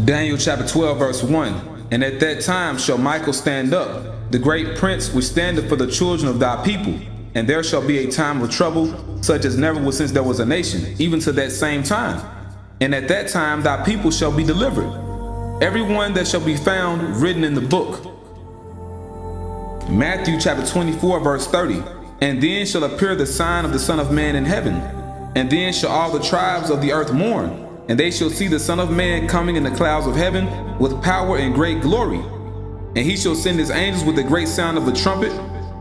Daniel chapter 12 verse 1. And at that time shall Michael stand up, the great prince which standeth for the children of thy people. And there shall be a time of trouble, such as never was since there was a nation, even to that same time. And at that time thy people shall be delivered, every one that shall be found written in the book. Matthew chapter 24 verse 30. And then shall appear the sign of the Son of Man in heaven. And then shall all the tribes of the earth mourn, and they shall see the Son of Man coming in the clouds of heaven with power and great glory. And he shall send his angels with the great sound of the trumpet,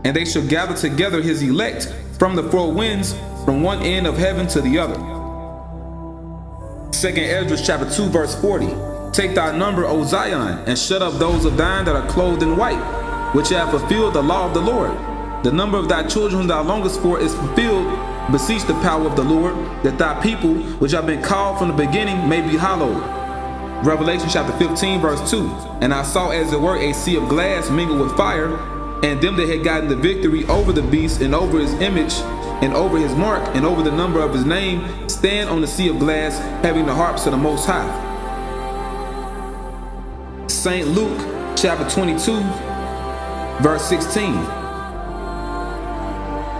and they shall gather together his elect from the four winds, from one end of heaven to the other. 2 Esdras chapter 2 verse 40. Take thy number, O Zion, and shut up those of thine that are clothed in white, which have fulfilled the law of the Lord. The number of thy children whom thou longest for is fulfilled. Beseech the power of the Lord, that thy people, which have been called from the beginning, may be hallowed. Revelation chapter 15 verse 2. And I saw as it were a sea of glass mingled with fire, and them that had gotten the victory over the beast, and over his image, and over his mark, and over the number of his name, stand on the sea of glass, having the harps of the Most High. St. Luke chapter 22 verse 16.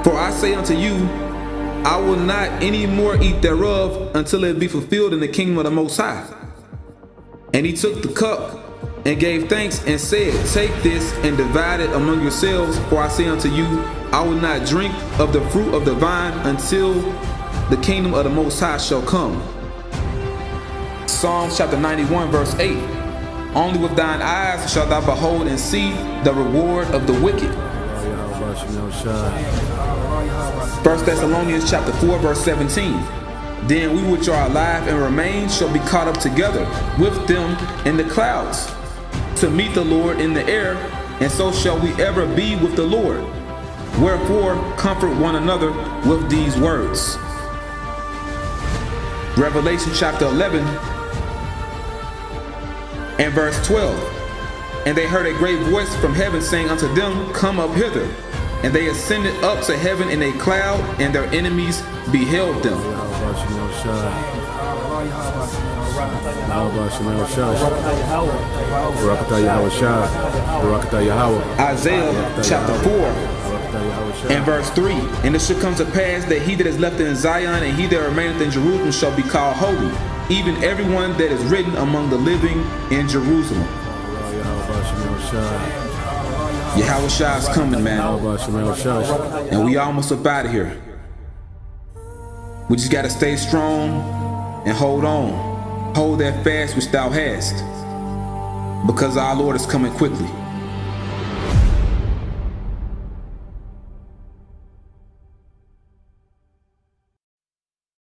For I say unto you, I will not any more eat thereof until it be fulfilled in the kingdom of the Most High. And he took the cup and gave thanks and said, Take this and divide it among yourselves, for I say unto you, I will not drink of the fruit of the vine until the kingdom of the Most High shall come. Psalms chapter 91 verse 8. Only with thine eyes shalt thou behold and see the reward of the wicked. 1 Thessalonians chapter 4 verse 17. Then we which are alive and remain shall be caught up together with them in the clouds, to meet the Lord in the air, and so shall we ever be with the Lord. Wherefore comfort one another with these words. Revelation chapter 11 and verse 12. And they heard a great voice from heaven saying unto them, Come up hither. And they ascended up to heaven in a cloud, and their enemies beheld them. Isaiah chapter 4 and verse 3. And it shall come to pass that he that is left in Zion and he that remaineth in Jerusalem shall be called holy, even everyone that is written among the living in Jerusalem. Yahawashi is coming, man. And we almost up out of here. We just got to stay strong and hold on. Hold that fast which thou hast, because our Lord is coming quickly.